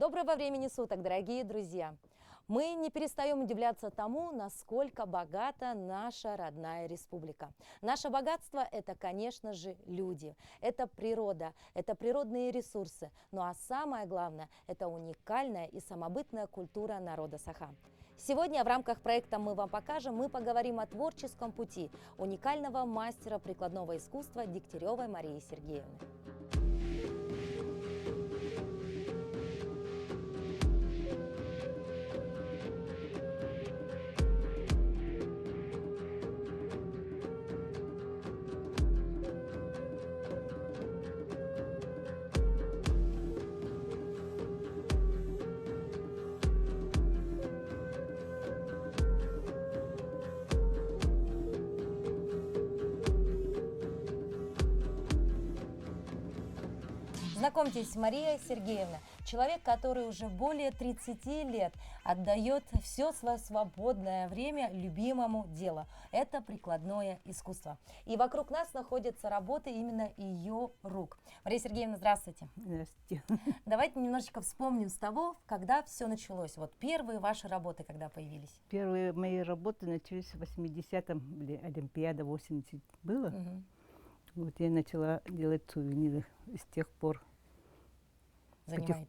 Доброго времени суток, дорогие друзья! Мы не перестаем удивляться тому, насколько богата наша родная республика. Наше богатство – это, конечно же, люди, это природа, это природные ресурсы. Ну а самое главное – это уникальная и самобытная культура народа Саха. Сегодня в рамках проекта «Мы вам покажем» мы поговорим о творческом пути уникального мастера прикладного искусства Дегтяревой Марии Сергеевны. Знакомьтесь, Мария Сергеевна, человек, который уже более 30 лет отдает все свое свободное время любимому делу. Это прикладное искусство. И вокруг нас находятся работы именно ее рук. Мария Сергеевна, здравствуйте. Здравствуйте. Давайте немножечко вспомним с того, когда все началось. Вот первые ваши работы, когда появились. Первые мои работы начались в 80-м, Олимпиада 80 было. Угу. Вот я начала делать сувениры с тех пор.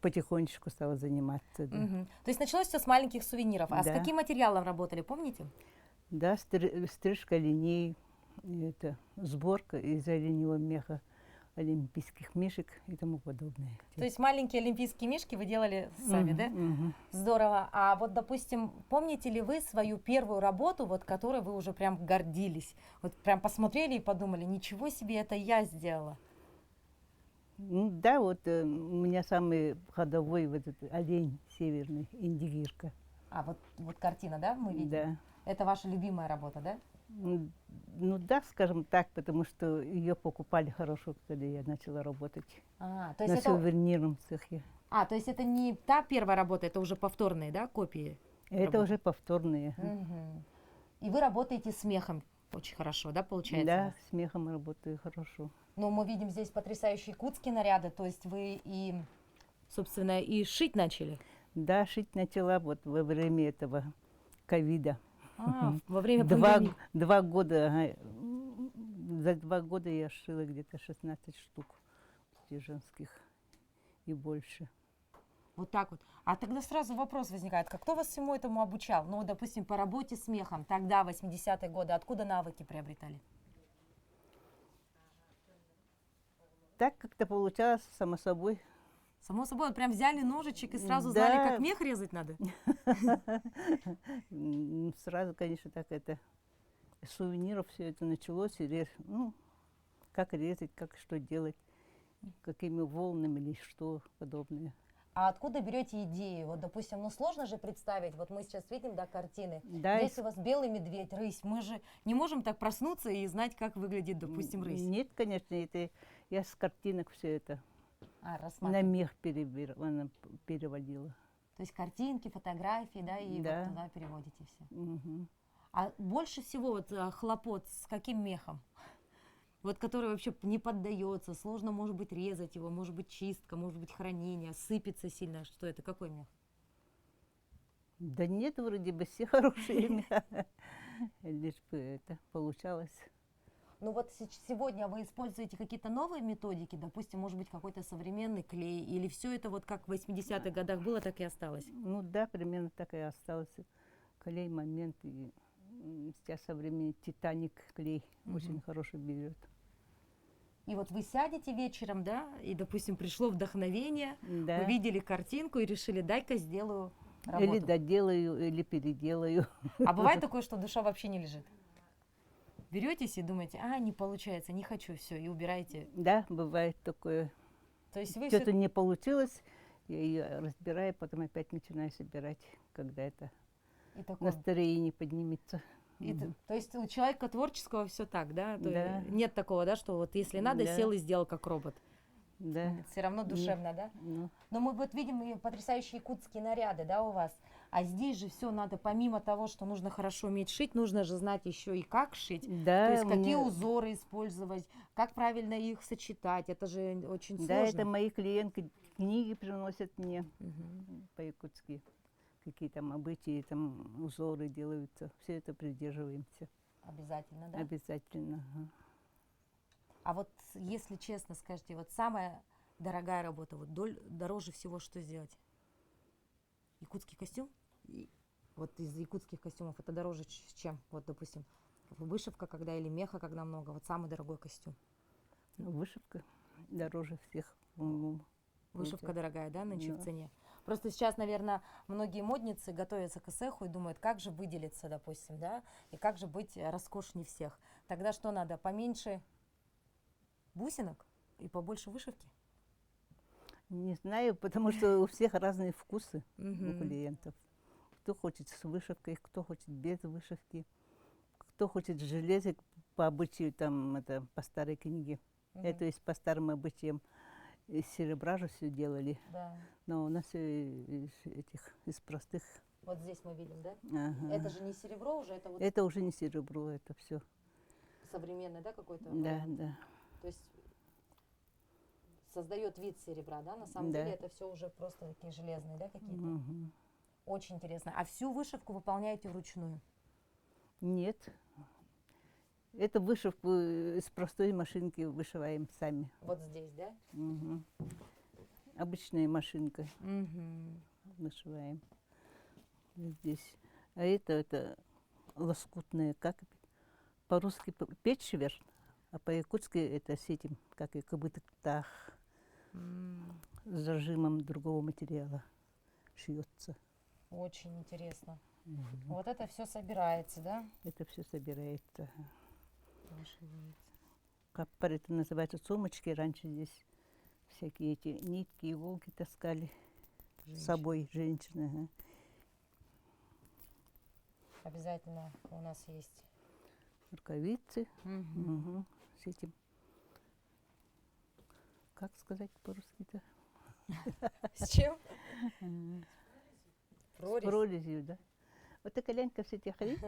Потихонечку стала заниматься. Да. Угу. То есть началось все с маленьких сувениров. А Да. с каким материалом работали, помните? Да, стрижка линей, это, сборка из оленевого меха, олимпийских мишек и тому подобное. То есть маленькие олимпийские мишки вы делали сами, да? Угу. Здорово. А вот, допустим, помните ли вы свою первую работу, вот которой вы уже прям гордились? Вот прям посмотрели и подумали, ничего себе, это я сделала. Да, вот у меня самый ходовой вот этот олень северный, индигирка. А вот картина, да, мы видим? Да. Это ваша любимая работа, да? Ну да, скажем так, потому что ее покупали хорошо, когда я начала работать То есть на это... сувенирном цехе. То есть это не та первая работа, это уже повторные, да, копии? Это работы? уже повторные. Угу. И вы работаете с мехом очень хорошо, да, получается? Да, с мехом работаю хорошо. Ну, мы видим здесь потрясающие якутские наряды, то есть вы и, собственно, и шить начали? Да, шить начала вот во время этого ковида. Во время пандемии. 2 года, за 2 года я шила где-то 16 штук женских и больше. Вот так вот. А тогда сразу вопрос возникает, кто вас всему этому обучал? Ну, допустим, по работе с мехом, тогда, 80-е годы, откуда навыки приобретали? Так как-то получалось само собой. Само собой, вот прям взяли ножичек и сразу Да. знали, как мех резать надо? Сразу, конечно, так это, с сувениров все это началось, и как резать, как что делать, какими волнами или что подобное. А откуда берете идеи? Вот, допустим, сложно же представить, вот мы сейчас видим, да, картины, Да, здесь у вас белый медведь, рысь, мы же не можем так проснуться и знать, как выглядит, допустим, рысь. Нет, конечно, это я с картинок все это на мех переводила. То есть картинки, фотографии, да, и Да. вот туда переводите все. Угу. А больше всего вот хлопот с каким мехом? Вот который вообще не поддается, сложно, может быть, резать его, может быть, чистка, может быть, хранение, сыпется сильно. Что это? Какой мех? Да нет, вроде бы все хорошие меха, лишь бы это получалось. Ну вот сегодня вы используете какие-то новые методики, допустим, может быть, какой-то современный клей, или все это вот как в 80-х годах было, так и осталось? Ну да, примерно так и осталось. Клей, момент, и сейчас современный Титаник клей очень хороший берет. И вот вы сядете вечером, да, и, допустим, пришло вдохновение, Да. увидели картинку и решили, дай-ка сделаю работу. Или доделаю, или переделаю. А бывает такое, что душа вообще не лежит? Беретесь и думаете, не получается, не хочу, все, и убираете. Да, бывает такое. То есть вы Что-то не получилось, я ее разбираю, потом опять начинаю собирать, когда это и такое... настроение поднимется. То есть у человека творческого все так, да? Да. Нет такого, да, что вот если надо, Да. сел и сделал как робот. Да. Все равно душевно, да? Ну, Но мы вот видим и потрясающие якутские наряды, да, у вас. А здесь же все надо, помимо того, что нужно хорошо уметь шить, нужно же знать еще и как шить. да, То есть какие узоры использовать, как правильно их сочетать. Это же очень да, сложно. это мои клиентки книги приносят мне Мгм. по-якутски. Какие там обычаи, там узоры делаются. Все это придерживаемся. Обязательно, да? Обязательно. Ага. А вот, если честно, скажите, вот самая дорогая работа, вот дороже всего что сделать? Якутский костюм? Вот из якутских костюмов это дороже, чем, вот, допустим, вышивка, когда или меха, когда много, вот самый дорогой костюм. Вышивка дороже всех, по-моему. Вышивка получается. дорогая, да, нынче в Да. цене? Просто сейчас, наверное, многие модницы готовятся к эсэху и думают, как же выделиться, допустим, да, и как же быть роскошнее всех. Тогда что надо? Поменьше бусинок и побольше вышивки? Не знаю, потому что у всех разные вкусы у Мгм. клиентов. Кто хочет с вышивкой, кто хочет без вышивки, кто хочет в железе по обычаю, там, это, по старой книге. Мгм. Это есть по старым обычаям. Из серебра же все делали. Да. Но у нас из простых. Вот здесь мы видим, да? Ага. Это же не серебро уже, это вот Это уже не серебро, это все. современный, да, какой-то Да, вариант? да. То есть создает вид серебра, да? На самом Да. деле это все уже просто такие железные, да, какие-то? Мгм. Очень интересно. А всю вышивку выполняете вручную? Нет. Это вышивку из простой машинки вышиваем сами. Вот здесь, да? Мгм. Обычная машинка Угу. вышиваем здесь. А это лоскутная, как по-русски печвер, а по-якутски это с этим, как и кабытах, с зажимом другого материала шьется. Очень интересно. Мгм. Вот это все собирается, да? Это все собирается. Вышивается. Каппар это называется сумочки. Раньше здесь всякие эти нитки, иголки таскали с Женщины. собой женщины. Ага. Обязательно у нас есть. Рукавицы. Мгм. Мгм. С этим. Как сказать по-русски-то? С чем? С Прорезь. прорезью, да. Вот такая лянька все эти ходить.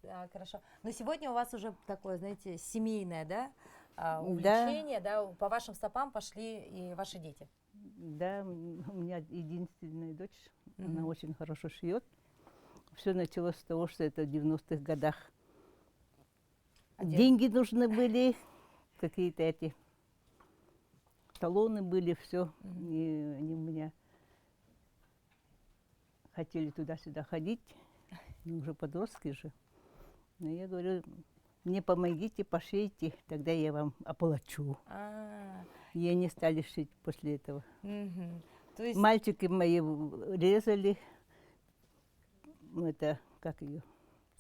Да, хорошо. Но сегодня у вас уже такое, знаете, семейное, да, Да. увлечение, да, по вашим стопам пошли и ваши дети. Да, у меня единственная дочь. Она Мгм. очень хорошо шьет. Все началось с того, что это в 90-х годах. Одежда. Деньги нужны были, какие-то эти талоны были, все. Мгм. И они у меня хотели туда-сюда ходить, ну, уже подростки же. Но я говорю, мне помогите, пошейте, тогда я вам оплачу. А, И они стали шить после этого. мгм. То есть, Мальчики мои резали, это, как ее,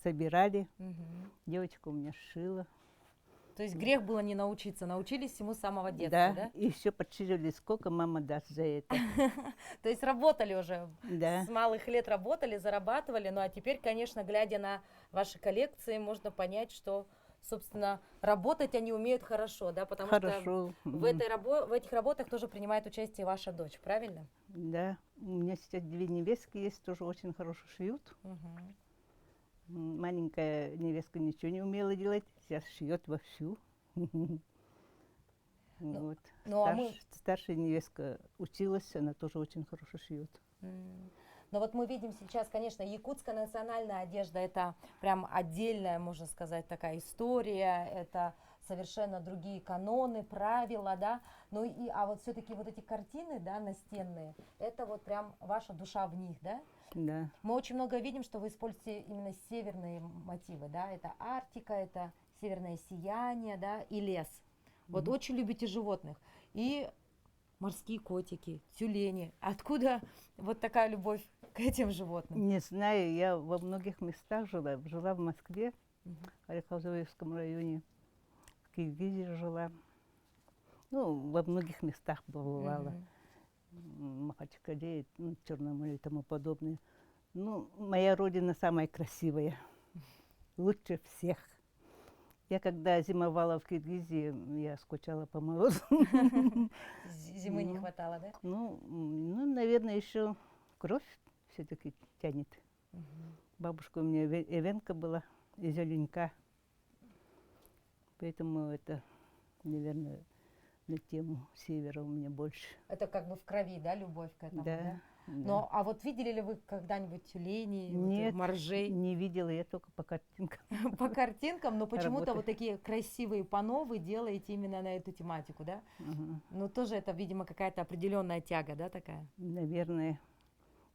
собирали. мгм. Девочка у меня шила. То есть грех было не научиться, научились всему с самого детства, да? И еще подсчитывали, сколько мама даст за это. То есть работали уже, Да. с малых лет работали, зарабатывали, ну а теперь, конечно, глядя на ваши коллекции, можно понять, что, собственно, работать они умеют хорошо, да, потому что Хорошо. в этих работах тоже принимает участие ваша дочь, правильно? Да. У меня сейчас 2 невестки есть, тоже очень хорошо шьют. Мгм. Маленькая невестка ничего не умела делать, сейчас шьет вовсю. Вот. ну, а мы- Старшая невестка училась, она тоже очень хорошо шьет. Но вот мы видим сейчас, конечно, якутская национальная одежда – это прям отдельная, можно сказать, такая история, это совершенно другие каноны, правила, да, а вот все-таки вот эти картины, да, настенные, это вот прям ваша душа в них, да? Да. Мы очень много видим, что вы используете именно северные мотивы, да, это Арктика, это северное сияние, да, и лес. Вот очень любите животных. И морские котики, тюлени. Откуда вот такая любовь к этим животным? Не знаю, я во многих местах жила. Жила в Москве, Мгм. в Архангельском районе, в Киргизии жила. Ну, во многих местах бывала. Мгм. Махачкале, ну, Черное море и тому подобное. Ну, моя родина самая красивая, лучше всех. Я когда зимовала в Киргизии, я скучала по морозу. Зимы не Ну. хватало, да? Ну, наверное, еще кровь все-таки тянет. Мгм. Бабушка у меня эвенка была из Оленька. Поэтому это, наверное, на тему севера у меня больше. Это как бы в крови, да, любовь к этому, да? Да. Но, а вот видели ли вы когда-нибудь тюленей, Нет, моржей? не видела, я только по картинкам. По картинкам, но почему-то Работы. вот такие красивые панно вы делаете именно на эту тематику, да? Ага. Ну, тоже это, видимо, какая-то определенная тяга, да, такая? Наверное,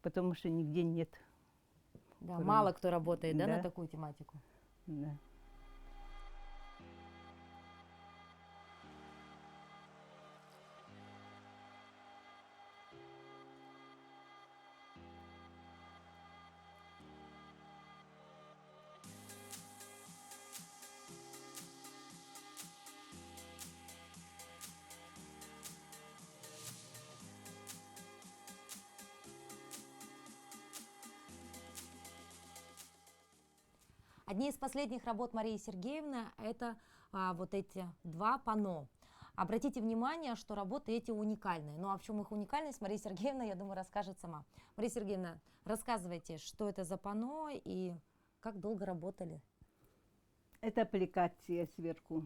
потому что нигде нет. Да, Кроме- мало кто работает, да, на Да. такую тематику. Да. Одни из последних работ Марии Сергеевны – это вот эти два панно. Обратите внимание, что работы эти уникальные. Ну а в чем их уникальность, Мария Сергеевна, я думаю, расскажет сама. Мария Сергеевна, рассказывайте, что это за панно и как долго работали. Это аппликация сверху.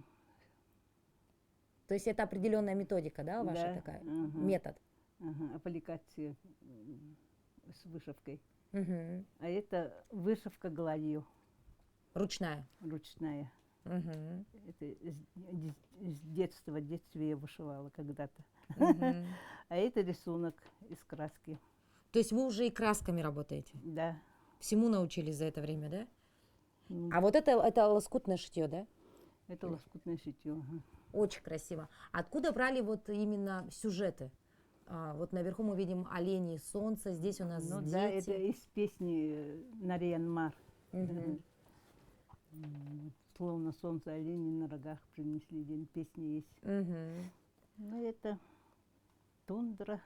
То есть это определенная методика, да, ваша Да, такая, ага. метод. Ага, аппликация с вышивкой. Мгм. А это вышивка гладью, Ручная. ручная. Мгм. Это с детства, в детстве я вышивала когда-то. Мгм. А это рисунок из краски. То есть вы уже и красками работаете? Да. Всему научились за это время, да? Ну, А вот это лоскутное шитье, да? это лоскутное шитье. Ага. Очень красиво. Откуда брали вот именно сюжеты? Вот наверху мы видим оленей, солнце, здесь у нас Ну дети. да, это из песни Нарьян-Мар. Мгм. Словно солнце олени на рогах принесли день. Песни есть. Мгм. Ну это тундра,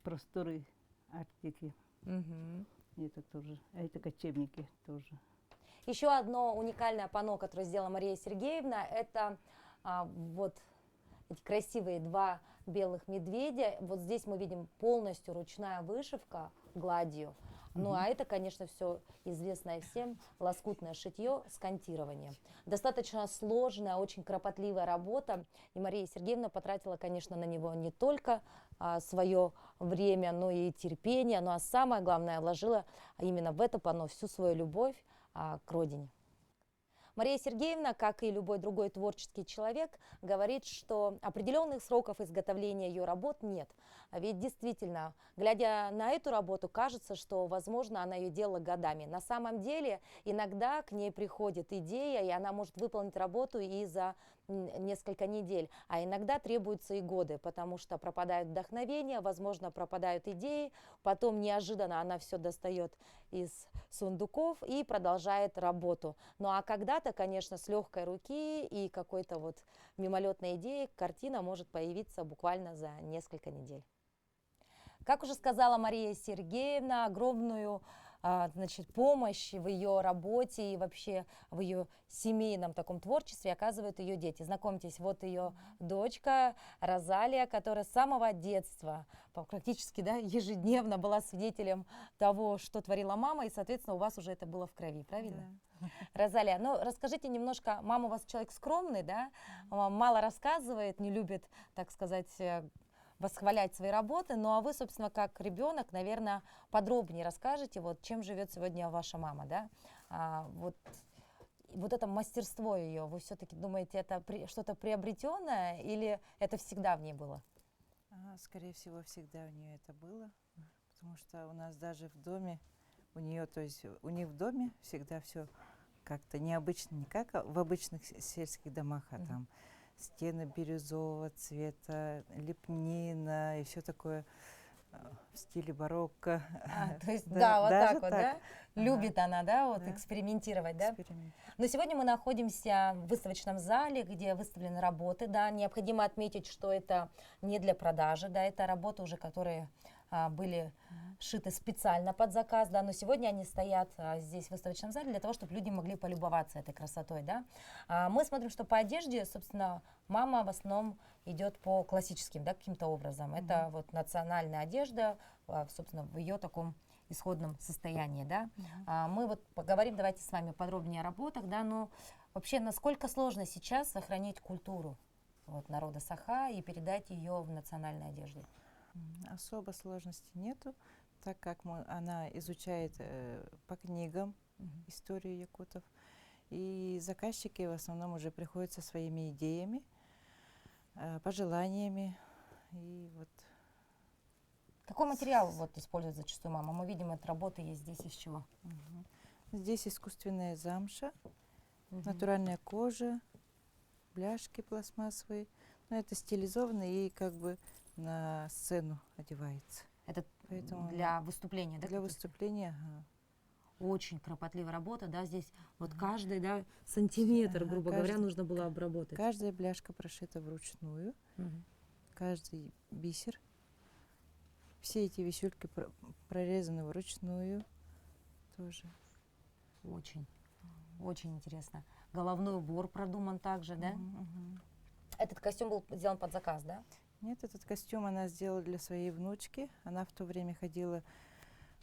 просторы Арктики. Мгм. Это тоже. А это кочевники тоже. Еще одно уникальное панно, которое сделала Мария Сергеевна, это вот эти красивые два белых медведя. Вот здесь мы видим полностью ручная вышивка гладью. Ну а это, конечно, все известное всем лоскутное шитье с кантированием. Достаточно сложная, очень кропотливая работа. И Мария Сергеевна потратила, конечно, на него не только свое время, но и терпение. Ну а самое главное, вложила именно в это панно всю свою любовь к родине. Мария Сергеевна, как и любой другой творческий человек, говорит, что определенных сроков изготовления ее работ нет. А ведь действительно, глядя на эту работу, кажется, что, возможно, она ее делала годами. На самом деле, иногда к ней приходит идея, и она может выполнить работу и за несколько недель, а иногда требуются и годы, потому что пропадает вдохновение, возможно, пропадают идеи, потом неожиданно она все достает из сундуков и продолжает работу. Ну а когда-то, конечно, с легкой руки и какой-то вот мимолетной идеей картина может появиться буквально за несколько недель. Как уже сказала Мария Сергеевна, огромную помощь в ее работе и вообще в ее семейном таком творчестве оказывают ее дети. Знакомьтесь, вот ее дочка Розалия, которая с самого детства практически ежедневно была свидетелем того, что творила мама, и, соответственно, у вас уже это было в крови, правильно? Да. Розалия, ну расскажите немножко, мама у вас человек скромный, да, мало рассказывает, не любит, так сказать, восхвалять свои работы, ну а вы, собственно, как ребенок, наверное, подробнее расскажете, вот чем живет сегодня ваша мама, да, вот это мастерство ее, вы все-таки думаете, это что-то приобретенное или это всегда в ней было? Скорее всего, всегда у нее это было, потому что у нас даже в доме, у нее, то есть у них в доме всегда все как-то необычно, не как в обычных сельских домах, а там стены бирюзового цвета, лепнина и все такое в стиле барокко. То есть, да, вот даже так вот, да? Любит она, да, вот Да. экспериментировать, да? Эксперимент. Но сегодня мы находимся в выставочном зале, где выставлены работы, да. Необходимо отметить, что это не для продажи, да, это работы уже, которые были шиты специально под заказ, да, но сегодня они стоят здесь в выставочном зале для того, чтобы люди могли полюбоваться этой красотой, да. Мы смотрим, что по одежде, собственно, мама в основном идет по классическим, да, каким-то образом. Это вот национальная одежда, собственно, в ее таком исходном состоянии, да. Мы вот поговорим, давайте с вами подробнее о работах, да, но вообще, насколько сложно сейчас сохранить культуру вот, народа Саха и передать ее в национальной одежде? Особо сложности нету, так как она изучает по книгам историю якутов. И заказчики в основном уже приходят со своими идеями, пожеланиями. И вот. Какой материал вот использует зачастую мама? Мы видим, от работы есть здесь из чего? Здесь искусственная замша, натуральная кожа, бляшки пластмассовые. Но это стилизованно и как бы на сцену одевается. Это Поэтому для выступления, да? для каких-то? выступления, ага. Очень кропотливая работа, да, здесь вот каждый, да, сантиметр, Ага, грубо говоря, каждый- нужно было обработать. Каждая бляшка прошита вручную, Мгм. каждый бисер. Все эти висюльки прорезаны вручную тоже. Очень, очень интересно. Головной убор продуман также, да? Мгм. Этот костюм был сделан под заказ, да? Нет, этот костюм она сделала для своей внучки. Она в то время ходила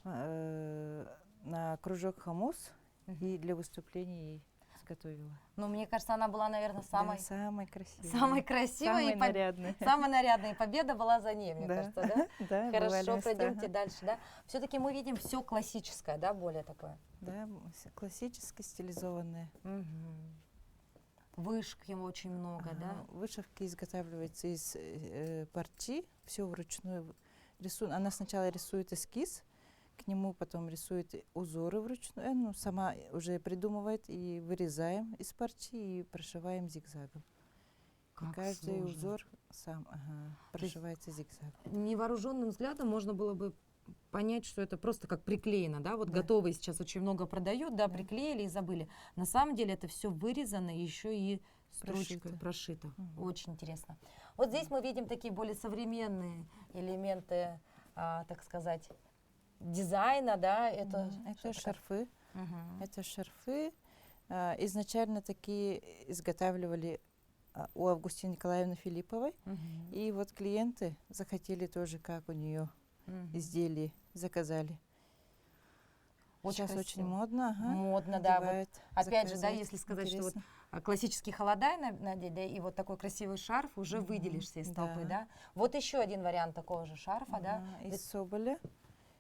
на кружок хамус и для выступления ей изготовила. Ну, мне кажется, она была, наверное, самой, Да, самой красивой. самой красивой Самой и нарядной. самой нарядной. И победа была за ней, мне кажется, да? Да, бывали Хорошо, места, пройдемте ага. дальше, да? Все-таки мы видим все классическое, да, более такое. Да, классически стилизованные. Вышки очень много, да? Ага, вышивки изготавливаются из парчи, все вручную. Она сначала рисует эскиз, к нему потом рисует узоры вручную, ну, сама уже придумывает, и вырезаем из парчи и прошиваем зигзагом. И Как каждый сложно. узор сам есть прошивается зигзагом. Невооруженным взглядом можно было бы понять, что это просто как приклеено, да, вот Да. готовые сейчас очень много продают, да, Да. приклеили и забыли. На самом деле это все вырезано, еще и строчкой Прошито. прошито. Мгм. Очень интересно. Вот здесь мы видим такие более современные элементы, так сказать, дизайна, да, это... Это что такое? шарфы. Мгм. Это шарфы. Изначально такие изготавливали у Августины Николаевны Филипповой. Мгм. И вот клиенты захотели тоже, как у нее Мгм. изделия, заказали. Очень Сейчас очень красиво. модно. Ага. Модно, да. Вот Одевают, опять же, да, заказывают. если сказать, что вот Интересно. классический халадай надеть, да, и вот такой красивый шарф, уже Мгм. выделишься из толпы, Да. да. Вот еще один вариант такого же шарфа, да. Ага, из Ведь соболя.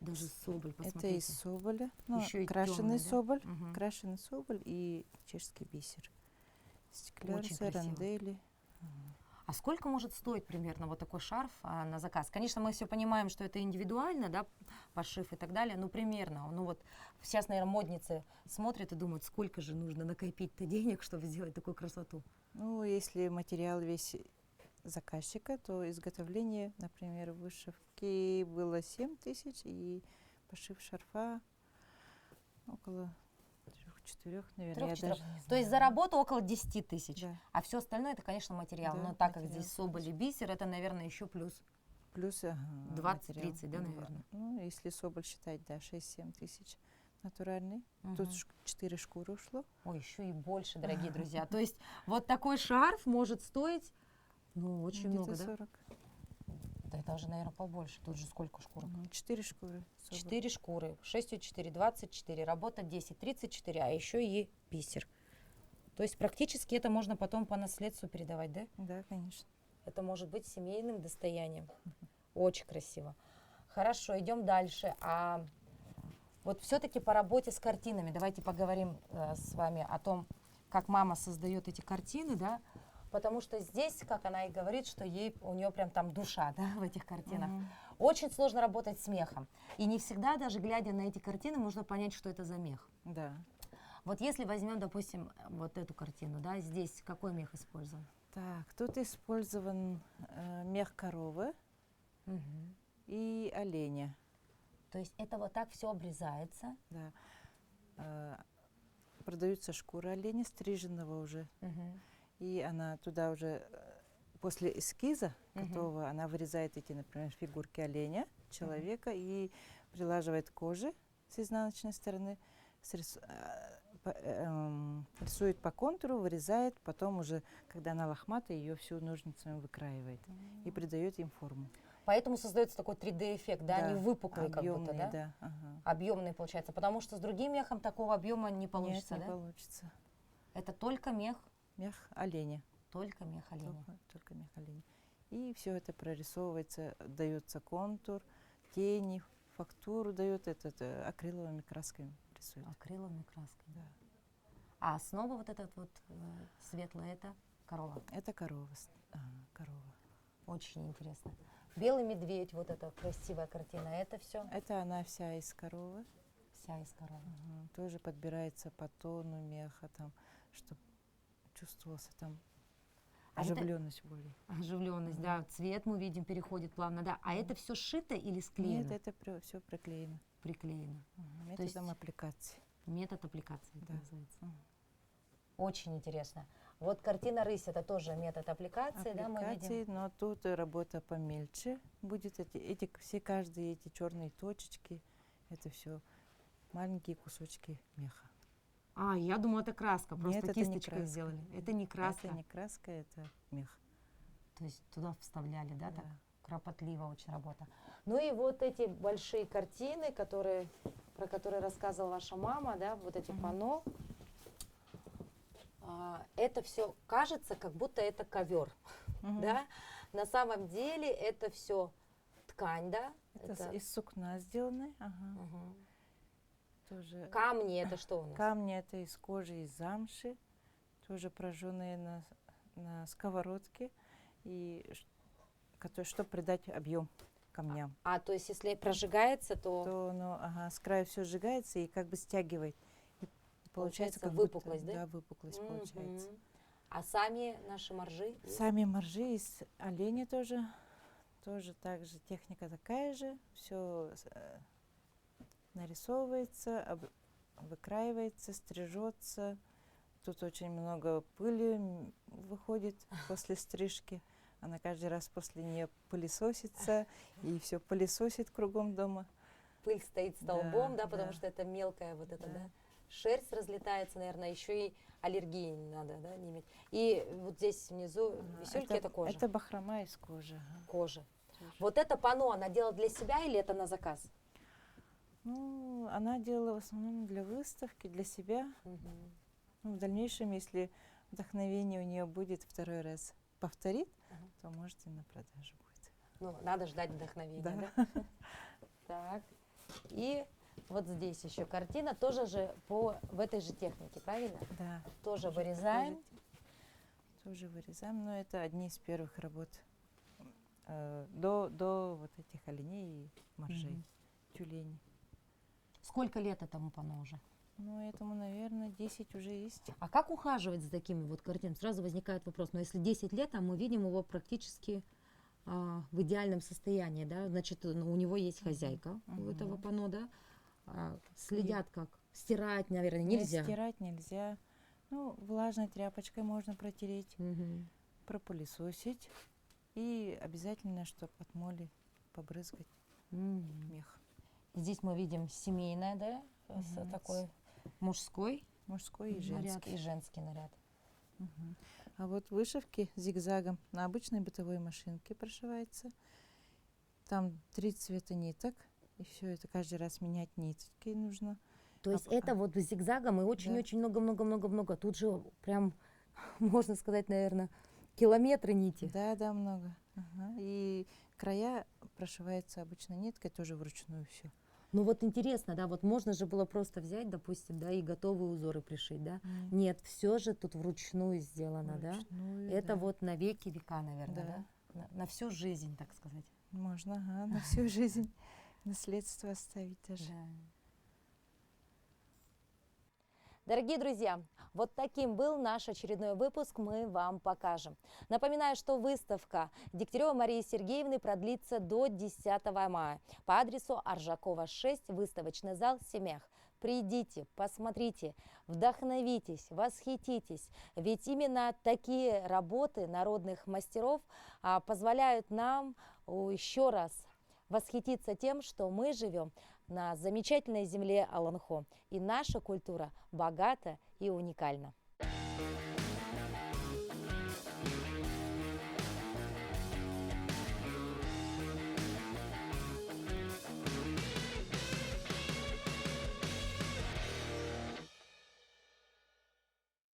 даже соболь, Это посмотрите. из соболя. Ну, Еще и крашеный тёмный, да? соболь. Мгм. Крашеный соболь и чешский бисер. Очень Стеклярцы, красиво. рандели. А сколько может стоить примерно вот такой шарф на заказ? Конечно, мы все понимаем, что это индивидуально, да, пошив и так далее, но примерно. Ну вот сейчас, наверное, модницы смотрят и думают, сколько же нужно накопить-то денег, чтобы сделать такую красоту. Ну, если материал весь заказчика, то изготовление, например, вышивки было 7 тысяч, и пошив шарфа около 3-4, наверное. Я 3-4. даже не То есть за знаю. работу около 10 тысяч. Да. А все остальное это, конечно, материал. Да, Но так как материал, здесь соболь и бисер, это, наверное, еще плюс. Плюс 20-30, да, материал. наверное? Ну, если соболь считать, да, 6-7 тысяч натуральный. Мгм. Тут 4 шкуры ушло. Ой, еще и больше, дорогие друзья. То есть вот такой шарф может стоить, ну, очень много, Где-то да? 40. Да это уже, наверное, побольше. Тут же сколько шкурок? 4 шкуры. соболь. 4 шкуры. 6 4, 24. Работа 10, 34. А еще и бисер. То есть практически это можно потом по наследству передавать, да? Да, конечно. Это может быть семейным достоянием. Очень красиво. Хорошо, идем дальше. А вот все-таки по работе с картинами. Давайте поговорим с вами о том, как мама создает эти картины, да? Потому что здесь, как она и говорит, что у нее прям там душа, да, в этих картинах. Мгм. Очень сложно работать с мехом. И не всегда, даже глядя на эти картины, можно понять, что это за мех. Да. Вот если возьмем, допустим, вот эту картину, да, здесь какой мех использован? Так, тут использован мех коровы и оленя. То есть это вот так все обрезается. Да. Продаются шкуры оленя, стриженного уже. И она туда уже после эскиза Мгм. готового, она вырезает эти, например, фигурки оленя, человека и прилаживает кожи с изнаночной стороны, рисует по контуру, вырезает, потом уже, когда она лохматая, ее всю ножницами выкраивает и придает им форму. Поэтому создается такой 3D-эффект, да, они выпуклые как будто, объемные, да? Ага. Объемные получается, потому что с другим мехом такого объема не получится, Нет, не да? получится. Это только мех Мех оленя. Только мех оленя. Только мех оленя. И все это прорисовывается, дается контур, тени, фактуру дает акриловыми красками рисует. Акриловыми красками. Да. А основа вот этот вот светлая, это корова. Это корова. Корова. Очень интересно. Белый медведь, вот эта красивая картина, это все Это она вся из коровы. вся из коровы. Тоже подбирается по тону меха, там, чтобы чувствовался там А это- оживленность более. Оживленность, да, цвет мы видим, переходит плавно, да. А это все сшито или склеено? Нет, это все приклеено. Приклеено. Методом есть- аппликации. Метод аппликации это Да. называется. Очень интересно. Вот картина «Рысь» это тоже метод аппликации, да, мы Аппликации, видим. но тут работа помельче будет. Каждые эти черные точечки, это все маленькие кусочки меха. А, я думала, это краска, просто Нет, это не кисточкой краска. сделали. Это не краска. Это не краска, это мех. То есть туда вставляли, да, так? Да. Кропотливо очень работа. Ну и вот эти большие картины, про которые рассказывала ваша мама, да, вот эти панно. Это все кажется, как будто это ковер, да? На самом деле это все ткань, да? Это из сукна сделаны. Мгм. Тоже Камни это что у нас? камни это из кожи, из замши, тоже прожженные на сковородке, и чтобы придать объем камням. То есть если прожигается, то То с края все сжигается и как бы стягивает. И Получается как будто- выпуклость, да? Да, выпуклость получается. Мгм. А сами наши моржи? Сами моржи из оленя тоже так же, техника такая же, все нарисовывается, выкраивается, стрижется. Тут очень много пыли выходит после стрижки. Она каждый раз после нее пылесосится и все пылесосит кругом дома. Пыль стоит столбом, да, Да, потому да. что это мелкая вот эта, Да. да. Шерсть разлетается, наверное, еще и аллергии не надо, да, не иметь. И вот здесь внизу висюльки это кожа. Это бахрома из кожи. Кожа. Тоже. Вот это панно она делала для себя или это на заказ? Ну, она делала в основном для выставки, для себя. Мгм. Ну, в дальнейшем, если вдохновение у нее будет второй раз повторит, Ага. то может и на продажу будет. Ну, надо ждать вдохновения, Да. да? Так. И вот здесь еще картина, тоже же в этой же технике, правильно? Да. Тоже вырезаем. Тоже вырезаем, но это одни из первых работ до вот этих оленей и моржей, Мгм. тюленей. Сколько лет этому панно уже? Ну, этому, наверное, 10 уже есть. А как ухаживать за такими вот картинами? Сразу возникает вопрос, но если 10 лет, а мы видим его практически в идеальном состоянии, да, значит, у него есть хозяйка у этого Мгм. панно, да, следят как? Стирать, наверное, Нет, нельзя. стирать нельзя. Ну, влажной тряпочкой можно протереть, Мгм. пропылесосить. И обязательно, чтобы от моли побрызгать Мгм. мех. Здесь мы видим семейное, да, Мгм. такой мужской Мужской и наряд женский. и женский наряд. Мгм. А вот вышивки зигзагом на обычной бытовой машинке прошивается. Там 3 цвета ниток, и все это каждый раз менять нитки нужно. То есть А- это вот зигзагом и очень-очень много-много-много-много. Тут же прям, можно сказать, наверное, километры нити. Да, много. Ага. И края прошиваются обычной ниткой, тоже вручную все. Ну вот интересно, да, вот можно же было просто взять, допустим, да, и готовые узоры пришить, да? Нет, все же тут вручную сделано, да? Это вот на веки века, наверное, Да. да? На всю жизнь, так сказать. Можно, на всю жизнь наследство оставить даже. Дорогие друзья, вот таким был наш очередной выпуск, мы вам покажем. Напоминаю, что выставка Дегтярева Марии Сергеевны продлится до 10 мая по адресу Аржакова, 6, выставочный зал «Семях». Придите, посмотрите, вдохновитесь, восхититесь, ведь именно такие работы народных мастеров позволяют нам еще раз восхититься тем, что мы живем на замечательной земле Аланхо, и наша культура богата и уникальна.